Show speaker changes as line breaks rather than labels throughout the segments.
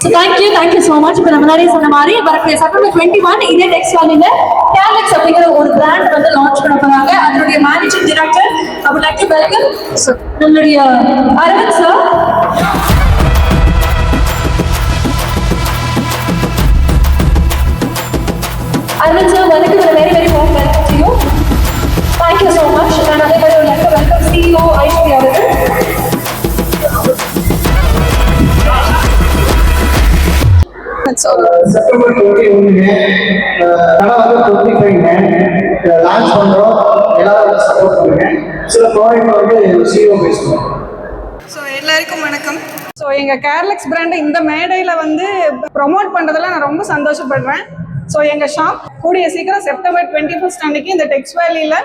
So thank you so much. இப்போ நம்ம நிறைய சொன்ன மாதிரி வரக்கூடிய செப்டம்பர் 21 இதே டெக்ஸ்ட் வேலியில கேலக்ஸ் அப்படிங்கிற ஒரு பிராண்ட் வந்து லான்ச் பண்ண போறாங்க. அதனுடைய managing director I would like to welcome நம்மளுடைய Arvind sir. Arvind sir, welcome to a very warm welcome to you. Thank you so much. And I would like to welcome CEO Aishwarya Avagal.
September 21 கடை வந்து 25 launch பண்றோம். எல்லாரும் support பண்ணுங்க. சில product வந்து CEO பேசுவோம்.
So எல்லாருக்கும் வணக்கம். ஸோ எங்கள் கேர்லெக்ஸ் பிராண்டை இந்த மேடையில் வந்து ப்ரொமோட் பண்ணுறதுல நான் ரொம்ப சந்தோஷப்படுறேன். ஸோ எங்கள் ஷாப் கூடிய சீக்கிரம் செப்டம்பர் 21 அன்னைக்கு இந்த டெக்ஸ் வேலியில்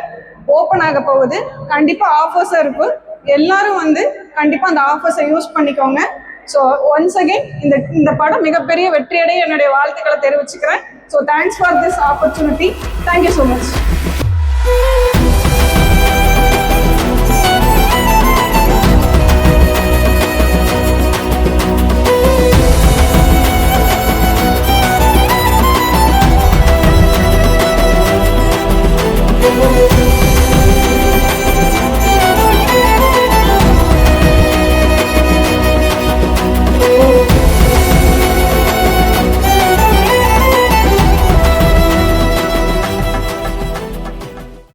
ஓப்பன் ஆக போகுது. கண்டிப்பாக ஆஃபர்ஸும் இருக்குது. எல்லாரும் வந்து கண்டிப்பாக அந்த ஆஃபர்ஸை யூஸ் பண்ணிக்கோங்க. ஸோ ஒன்ஸ் அகெயின் இந்த படம் மிகப்பெரிய வெற்றியடைய என்னுடைய வாழ்த்துக்களை தெரிவிச்சுக்கிறேன். So thanks for this opportunity. Thank you so much.
Thank you.